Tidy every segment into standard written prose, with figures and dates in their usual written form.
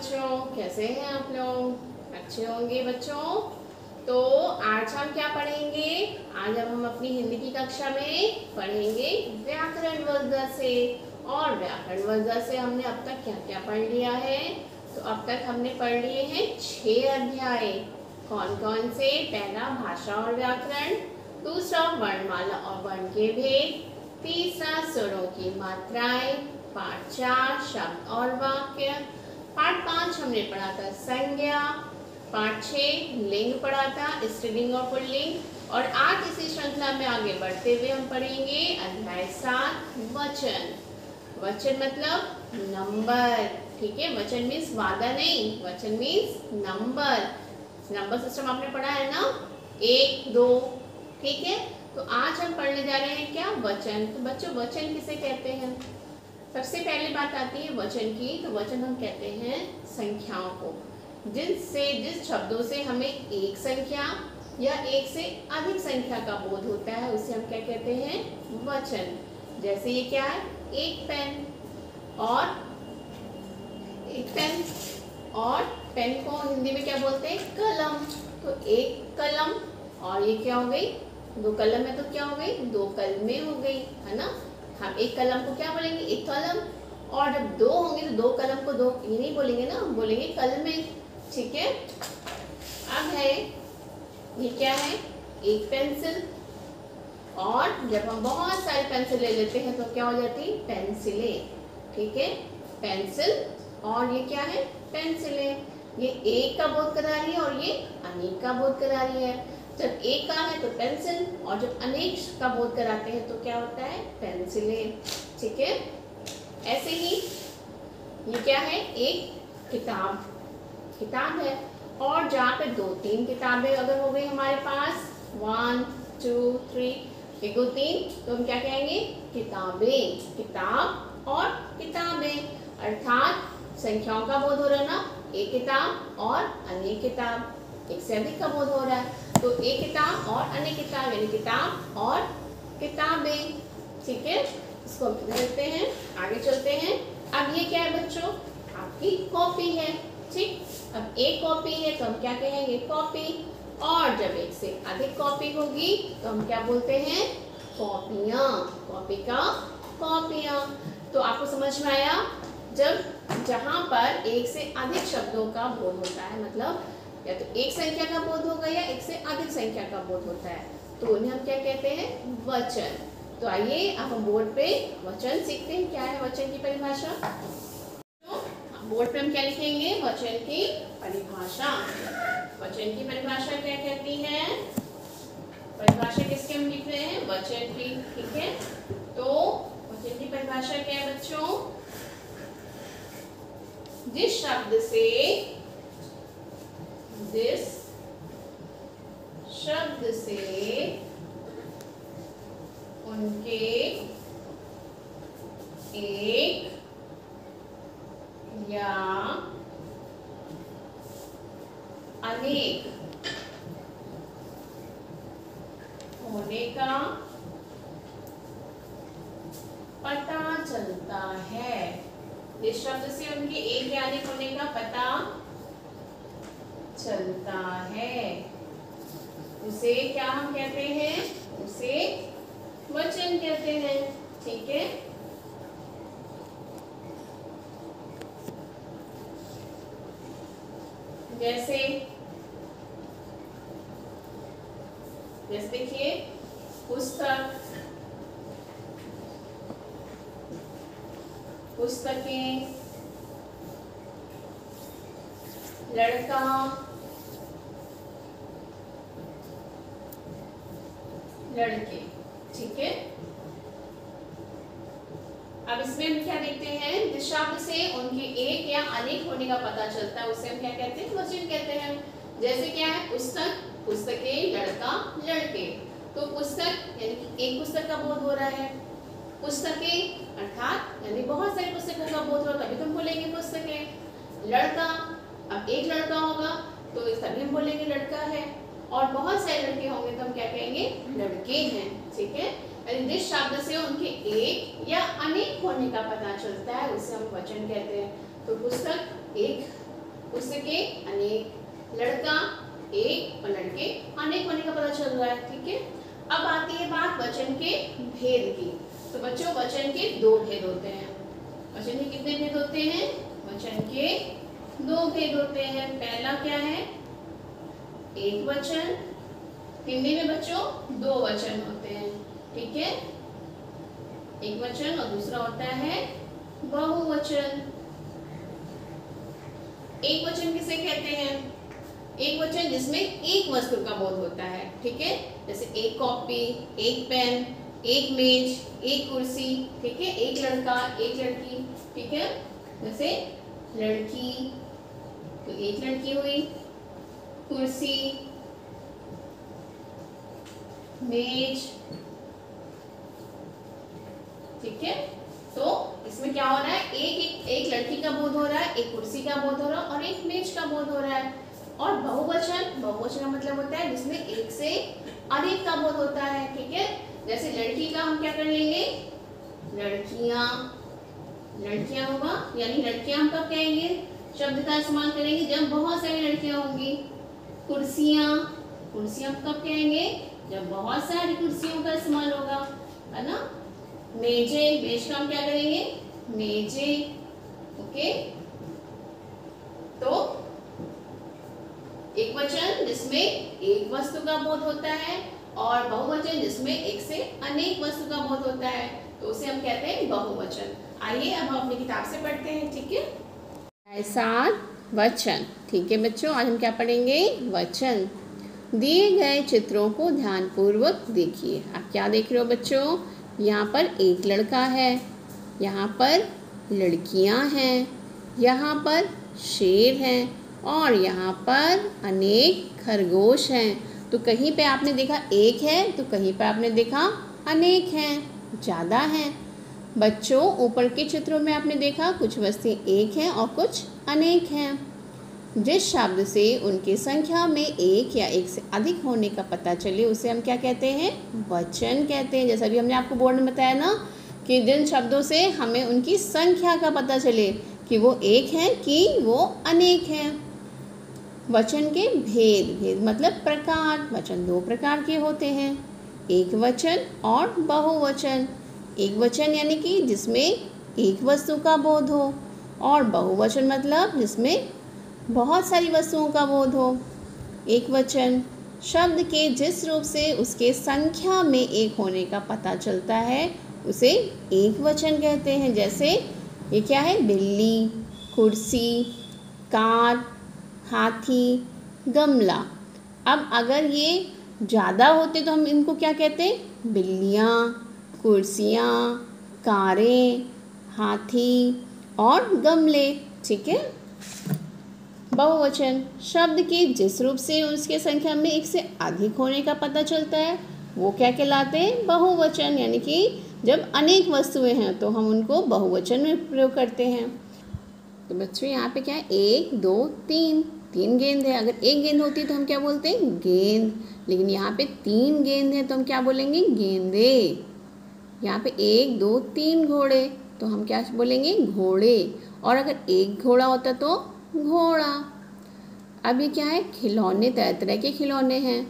बच्चों, कैसे हैं आप लोग? अच्छे होंगे बच्चों। तो आज हम क्या पढ़ेंगे? आज हम अपनी हिंदी की कक्षा में पढ़ेंगे व्याकरण वर्ग से। और व्याकरण वर्ग से हमने अब तक क्या क्या पढ़ लिया है? तो अब तक हमने पढ़ लिए हैं 6 अध्याय। कौन कौन से? पहला भाषा और व्याकरण, दूसरा वर्णमाला और वर्ण के भेद, तीसरा स्वरों की मात्राएं, पाठ 4 शब्द और वाक्य, पाठ 5 हमने पढ़ा था संज्ञा, पाठ 6 लिंग पढ़ा था, स्त्रीलिंग और पुल्लिंग। और आज इसी श्रृंखला में आगे बढ़ते हुए हम पढ़ेंगे अध्याय 7 वचन। वचन मतलब नंबर, ठीक है। वचन मीन्स वादा नहीं, वचन मीन्स नंबर। नंबर सिस्टम आपने पढ़ा है ना, 1 2, ठीक है। तो आज हम पढ़ने जा रहे हैं क्या? वचन। तो बच्चों वचन किसे कहते हैं? सबसे पहले बात आती है वचन की। तो वचन हम कहते हैं संख्याओं को, जिस शब्दों से हमें एक संख्या या एक से अधिक संख्या का बोध होता है उसे हम क्या कहते हैं? वचन। जैसे ये क्या है? एक पेन और पेन को हिंदी में क्या बोलते हैं? कलम। तो एक कलम और ये क्या हो गई? 2 कलम में तो क्या हो गई? 2 कलमें हो गई, है ना। हम एक कलम को क्या बोलेंगे? एक कलम। और जब 2 होंगे तो 2 कलम को 2 ये नहीं बोलेंगे ना, बोलेंगे कलमें, ठीक है। अब है ये क्या है? एक पेंसिल। और जब हम बहुत सारी पेंसिल ले लेते हैं तो क्या हो जाती? पेंसिलें, ठीक है। पेंसिल और ये क्या है? पेंसिलें। ये एक का बोध करा रही है और ये अनेक का बोध करा रही है। जब एक का है तो पेंसिल, और जब अनेक का बोध कराते हैं तो क्या होता है? पेंसिलें, ठीक है। ऐसे ही ये क्या है? एक किताब है। और जहाँ पे 2-3 किताबें अगर हो गई हमारे पास, 1 2 3, 1 2 3, तो हम क्या कहेंगे? किताबें। किताब और किताबें, अर्थात संख्याओं का बोध हो रहा है ना, एक किताब और अनेक किताब, एक से अधिक का बोध हो रहा है। तो एक किताब और अनेक किताब, यानी किताब और किताबें, ठीक है। इसको देखते हैं, आगे चलते हैं। अब ये क्या है बच्चों? आपकी कॉपी है, ठीक। अब एक कॉपी है तो हम क्या कहेंगे? कॉपी। और जब एक से अधिक कॉपी होगी तो हम क्या बोलते हैं? कॉपियाँ। कॉपी का कॉपियाँ। तो आपको समझ में आया? जब जहाँ पर एक से अधिक शब्दों का बोध होता है, मतलब या तो एक संख्या का बोध होगा या एक से अधिक संख्या का बोध होता है, तो उन्हें हम क्या कहते हैं? वचन। तो आइए अब हम बोर्ड पे वचन सीखते हैं। क्या है वचन की परिभाषा? तो बोर्ड पे हम क्या लिखेंगे? वचन की परिभाषा। वचन की परिभाषा क्या कहती है? परिभाषा किसके हम लिख रहे हैं? वचन की, ठीक है। तो वचन की परिभाषा क्या है बच्चों? जिस शब्द से उनके एक या अनेक होने का पता चलता है। जिस शब्द से उनके एक या अनेक होने का पता चलता है उसे क्या हम कहते हैं? उसे वचन कहते हैं, ठीक है। जैसे देखिए, पुस्तक, पुस्तकें, लड़का, लड़के, ठीक है। अब इसमें हम क्या देखते हैं? जिस शब्द से उनके एक या अनेक होने का पता चलता है उसे हम क्या कहते हैं? वचन कहते हैं। जैसे क्या है? पुस्तक, पुस्तकें, लड़का, लड़के। तो पुस्तक यानी कि एक पुस्तक का बोध हो रहा है। पुस्तकें अर्थात यानी बहुत सारी पुस्तकों का बोध हो रहा है, तभी तुम बोलेंगे पुस्तकें। लड़का, अब एक लड़का होगा तो तभी हम बोलेंगे लड़का है। और बहुत सारे लड़के होंगे तो हम क्या कहेंगे? लड़के हैं, ठीक है। जिस शब्द से उनके एक या अनेक होने का पता चलता है उसे हम वचन कहते हैं। तो पुस्तक एक उसके अनेक, लड़का एक और लड़के अनेक होने का पता चल रहा है। ठीक है, अब आती है बात वचन के भेद की। तो बच्चों वचन के दो भेद होते हैं। वचन के कितने भेद होते हैं? वचन के दो भेद होते हैं। पहला क्या है? एक वचन। हिंदी में बच्चों दो वचन होते हैं। ठीक है, एक वचन और दूसरा होता है बहुवचन। एक वचन किसे कहते हैं? एक वचन जिसमें एक वस्तु का बोध होता है। ठीक है, जैसे एक कॉपी, एक पेन, एक मेज, एक कुर्सी। ठीक है, एक लड़का, एक लड़की। ठीक है, जैसे लड़की तो एक लड़की हुई, कुर्सी, मेज। ठीक है, तो इसमें क्या हो रहा है? एक लड़की का बोध हो रहा है, एक कुर्सी का बोध हो रहा है और एक मेज का बोध हो रहा है। और बहुवचन, बहुवचन का मतलब होता है जिसमें एक से अधिक का बोध होता है। ठीक है, जैसे लड़की का हम क्या कर लेंगे? लड़कियां, लड़कियां होगा, यानी लड़कियां हम कब कहेंगे? शब्द का इस्तेमाल करेंगे जब बहुत सारी लड़कियां होंगी। कुर्सियां, कुर्सियां कब कहेंगे? जब बहुत सारी कुर्सियों का इस्तेमाल होगा, है ना। मेजे, मेज का हम क्या करेंगे? मेजे। ओके, तो एक वचन जिसमें एक वस्तु का बोध होता है और बहुवचन जिसमें एक से अनेक वस्तु का बोध होता है, तो उसे हम कहते हैं बहुवचन। आइए अब हम अपनी किताब से पढ़ते हैं। ठीक है, 7 वचन। ठीक है बच्चों, आज हम क्या पढ़ेंगे? वचन। दिए गए चित्रों को ध्यानपूर्वक देखिए। आप क्या देख रहे हो बच्चों? यहाँ पर एक लड़का है, यहाँ पर लड़कियाँ हैं, यहाँ पर शेर हैं और यहाँ पर अनेक खरगोश हैं। तो कहीं पे आपने देखा एक है तो कहीं पे आपने देखा अनेक हैं, ज़्यादा हैं। बच्चों ऊपर के चित्रों में आपने देखा कुछ वस्तुएं एक हैं और कुछ अनेक हैं। जिस शब्द से उनकी संख्या में एक या एक से अधिक होने का पता चले उसे हम क्या कहते हैं? वचन कहते हैं। जैसा भी हमने आपको बोर्ड में बताया ना कि जिन शब्दों से हमें उनकी संख्या का पता चले कि वो एक हैं कि वो अनेक हैं। वचन के भेद, भेद मतलब प्रकार। वचन दो प्रकार के होते हैं, एक वचन और बहुवचन। एक वचन यानी कि जिसमें एक वस्तु का बोध हो और बहुवचन मतलब जिसमें बहुत सारी वस्तुओं का बोध हो। एक वचन शब्द के जिस रूप से उसके संख्या में एक होने का पता चलता है उसे एक वचन कहते हैं। जैसे ये क्या है? बिल्ली, कुर्सी, कार, हाथी, गमला। अब अगर ये ज़्यादा होते तो हम इनको क्या कहते हैं? बिल्लियाँ, कुर्सियाँ, कारें, हाथी और गमले। ठीक है, बहुवचन शब्द के जिस रूप से उसके संख्या में एक से अधिक होने का पता चलता है वो क्या कहलाते हैं? बहुवचन। यानी कि जब अनेक वस्तुएं हैं तो हम उनको बहुवचन में प्रयोग करते हैं। तो बच्चों यहाँ पे क्या है? 1 2 3, 3 गेंद है। अगर एक गेंद होती तो हम क्या बोलते हैं? गेंद। लेकिन यहाँ पे 3 गेंद है तो हम क्या बोलेंगे? गेंदे। यहाँ पे 1 2 3 घोड़े तो हम क्या बोलेंगे? घोड़े। और अगर एक घोड़ा होता तो घोड़ा। अब ये क्या है? खिलौने, तरह तरह के खिलौने हैं।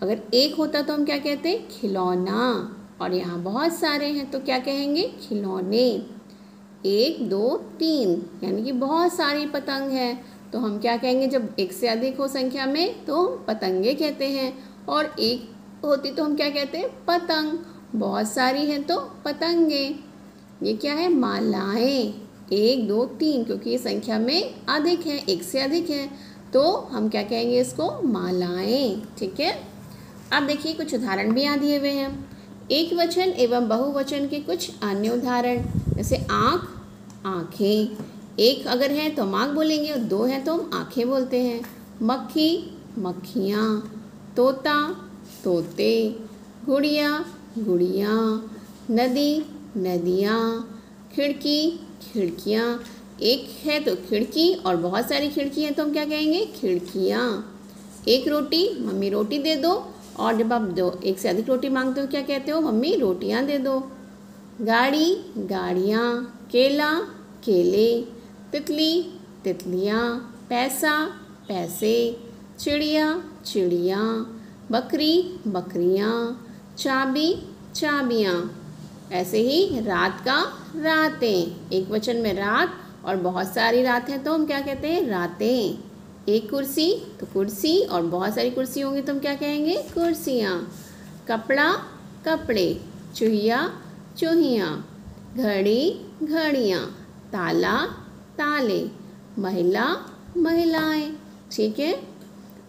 अगर एक होता तो हम क्या कहते हैं? खिलौना। और यहाँ बहुत सारे हैं तो क्या कहेंगे? खिलौने। 1 2 3 यानी कि बहुत सारी पतंग है तो हम क्या कहेंगे? जब एक से अधिक हो संख्या में तो हम पतंगे कहते हैं। और एक होती तो हम क्या कहते हैं? पतंग। बहुत सारी हैं तो पतंगे। ये क्या है? मालाएं। 1 2 3 क्योंकि ये संख्या में अधिक है, एक से अधिक है तो हम क्या कहेंगे? इसको मालाएं। ठीक है, अब देखिए कुछ उदाहरण भी यहाँ दिए हुए हैं। एक वचन एवं बहुवचन के कुछ अन्य उदाहरण, जैसे आँख, आँखें। एक अगर है तो हम आँख बोलेंगे और 2 हैं तो हम आँखें बोलते हैं। मक्खी, मक्खियाँ। तोता, तोते। गुड़िया, गुड़ियाँ। नदी, नदियाँ। खिड़की, खिड़कियाँ। एक है तो खिड़की और बहुत सारी खिड़की हैं तो हम क्या कहेंगे? खिड़कियाँ। एक रोटी, मम्मी रोटी दे दो। और जब आप एक से अधिक रोटी मांगते हो क्या कहते हो? मम्मी रोटियाँ दे दो। गाड़ी, गाड़ियाँ। केला, केले। तितली, तितलियाँ। पैसा पैसे, चिड़िया चिड़ियाँ, बकरी बकरियाँ, चाबी चाबियाँ। ऐसे ही रात का रातें, एक वचन में रात और बहुत सारी रात हैं तो हम क्या कहते हैं? रातें। एक कुर्सी तो कुर्सी और बहुत सारी कुर्सी होंगी तो हम क्या कहेंगे? कुर्सियाँ। कपड़ा कपड़े, चूहिया चूहियाँ, घड़ी घड़ियाँ, ताला ताले, महिला महिलाएं। ठीक है,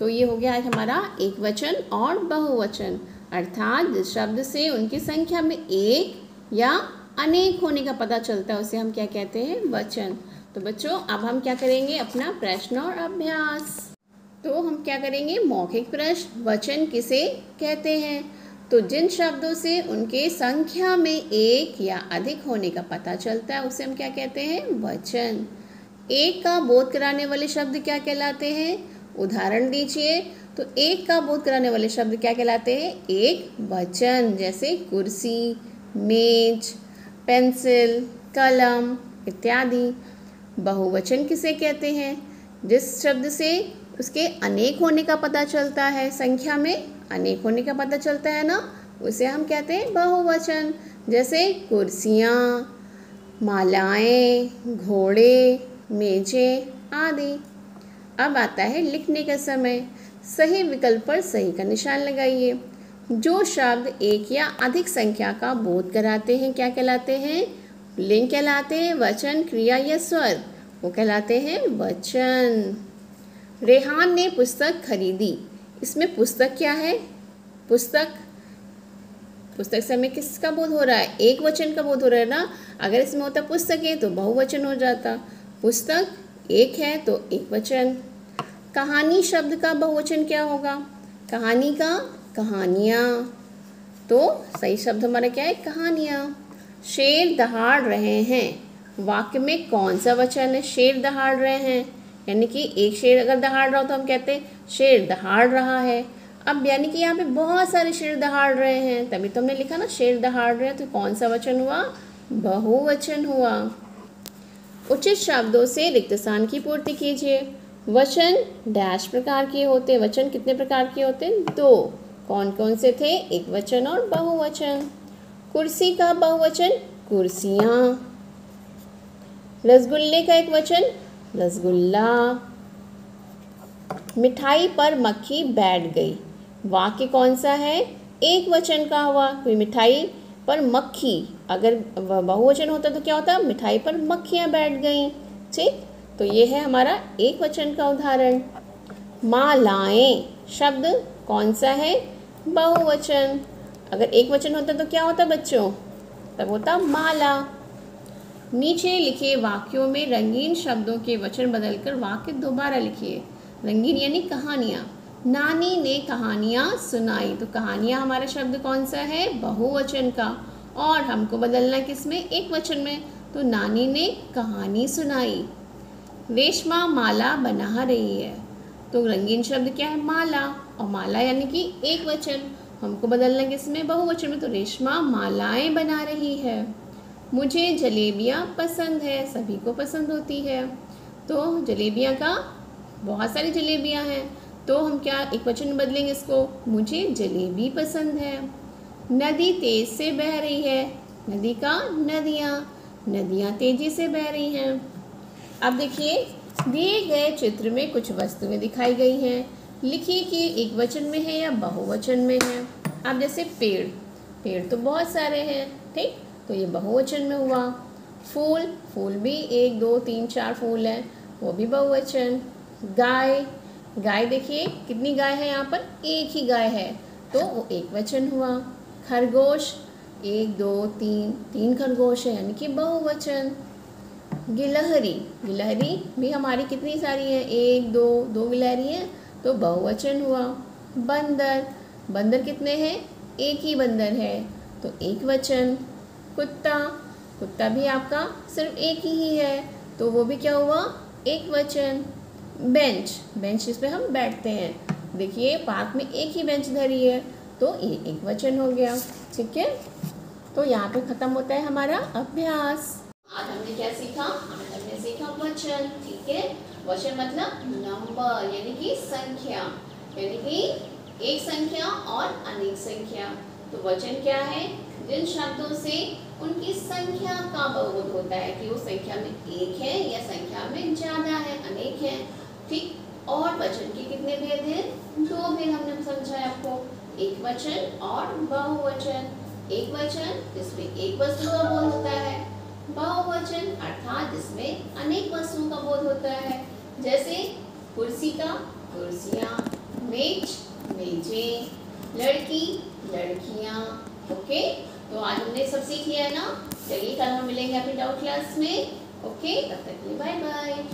तो ये हो गया आज हमारा एक वचन और बहुवचन, अर्थात जिस शब्द से उनकी संख्या में एक या अनेक होने का पता चलता है उसे हम क्या कहते हैं? वचन। तो बच्चों अब हम क्या करेंगे? अपना प्रश्न और अभ्यास। तो हम क्या करेंगे? मौखिक प्रश्न। वचन किसे कहते हैं? तो जिन शब्दों से उनके संख्या में एक या अधिक होने का पता चलता है उसे हम क्या कहते हैं? वचन। एक का बोध कराने वाले शब्द क्या कहलाते हैं? उदाहरण दीजिए। तो एक का बोध कराने वाले शब्द क्या कहलाते हैं? एक वचन, जैसे कुर्सी, मेज, पेंसिल, कलम इत्यादि। बहुवचन किसे कहते हैं? जिस शब्द से उसके अनेक होने का पता चलता है, संख्या में अनेक होने का पता चलता है ना, उसे हम कहते हैं बहुवचन, जैसे कुर्सियाँ, मालाएं, घोड़े, मेजें आदि। अब आता है लिखने का समय। सही विकल्प पर सही का निशान लगाइए। जो शब्द एक या अधिक संख्या का बोध कराते हैं क्या कहलाते हैं? लिंग कहलाते हैं, वचन, क्रिया या स्वर, वो कहलाते हैं वचन। रेहान ने पुस्तक खरीदी। इसमें पुस्तक क्या है? पुस्तक, पुस्तक से हमें किसका बोध हो रहा है? एक वचन का बोध हो रहा है ना। अगर इसमें होता पुस्तकें तो बहुवचन हो जाता। पुस्तक एक है तो एक वचन। कहानी शब्द का बहुवचन क्या होगा? कहानी का कहानियाँ, तो सही शब्द हमारा क्या है? कहानियाँ। शेर दहाड़ रहे हैं, वाक्य में कौन सा वचन है? शेर दहाड़ रहे हैं, यानी कि एक शेर अगर दहाड़ रहा हो तो हम कहते हैं शेर दहाड़ रहा है। अब यानी कि यहाँ पे बहुत सारे शेर दहाड़ रहे हैं, तभी तो हमने लिखा ना शेर दहाड़ रहे हैं, तो कौन सा वचन हुआ? बहुवचन हुआ। उचित शब्दों से रिक्त स्थान की पूर्ति कीजिए। वचन डैश प्रकार के होते हैं। वचन कितने प्रकार के होते हैं? दो। कौन कौन से थे? एक वचन और बहुवचन। कुर्सी का बहुवचन कुर्सियाँ। रसगुल्ले का एक वचन रसगुल्ला। मिठाई पर मक्खी बैठ गई, वाक्य कौन सा है? एक वचन का हुआ। कोई मिठाई पर मक्खी, अगर बहुवचन होता तो क्या होता? मिठाई पर मक्खियाँ बैठ गईं। ठीक, तो ये है हमारा एक वचन का उदाहरण। मालाएं शब्द कौन सा है? बहुवचन। अगर एक वचन होता तो क्या होता बच्चों? तब होता माला। नीचे लिखे वाक्यों में रंगीन शब्दों के वचन बदलकर वाक्य दोबारा लिखिए। रंगीन यानी कहानियाँ। नानी ने कहानियाँ सुनाई, तो कहानियाँ हमारा शब्द कौन सा है? बहुवचन का। और हमको बदलना किस में? एक वचन में, तो नानी ने कहानी सुनाई। रेशमा माला बना रही है, तो रंगीन शब्द क्या है? माला, और माला यानी कि एक वचन, हमको बदलना किस में? बहुवचन में, तो रेशमा मालाएं बना रही है। मुझे जलेबियाँ पसंद है, सभी को पसंद होती है, तो जलेबियाँ का बहुत सारी जलेबियाँ हैं, तो हम क्या एक वचन में बदलेंगे इसको? मुझे जलेबी पसंद है। नदी तेज से बह रही है, नदी का नदियाँ, नदियाँ तेजी से बह रही हैं। अब देखिए दिए गए चित्र में कुछ वस्तुएं दिखाई गई हैं, लिखिए कि एक वचन में है या बहुवचन में है। अब जैसे पेड़, पेड़ तो बहुत सारे हैं, ठीक, तो ये बहुवचन में हुआ। फूल, फूल भी 1 2 3 4 फूल है, वो भी बहुवचन। गाय, गाय देखिए कितनी गाय है यहाँ पर? एक ही गाय है, तो वो एक वचन हुआ। खरगोश 1 2 3 खरगोश है, यानी कि बहुवचन। गिलहरी, गिलहरी भी हमारी कितनी सारी है? 1 2 गिलहरी है, तो बहुवचन हुआ। बंदर, बंदर कितने हैं? एक ही बंदर है, तो एक वचन। कुत्ता, कुत्ता भी आपका सिर्फ एक ही है, तो वो भी क्या हुआ? एक वचन। बेंच, बेंच जिस पे हम बैठते हैं, देखिए पार्क में एक ही बेंच धरी है, तो ये एक वचन हो गया। ठीक है, तो यहाँ पे खत्म होता है हमारा अभ्यास। आज हमने क्या सीखा? आज हमने सीखा वचन। ठीक है, वचन मतलब नंबर, यानी कि संख्या, यानी कि एक संख्या और अनेक संख्या। तो वचन क्या है? जिन शब्दों से उनकी संख्या का बोध होता है कि वो संख्या में एक है या संख्या में ज्यादा है, अनेक है। ठीक। और वचन के कितने भेद हैं? दो भेद हमने समझाया आपको, एक वचन और बहुवचन। एक वचन जिसमें एक वस्तु का बोध होता है, बहुवचन अर्थात जिसमें अनेक वस्तुओं का बोध होता है। जैसे कुर्सी का कुर्सियाँ, मेज मेजें, लड़की लड़कियाँ। ओके, तो आज हमने सब सीख लिया है ना। चलिए कल हम मिलेंगे अपनी डाउट क्लास में। ओके, तब तक के लिए बाय बाय।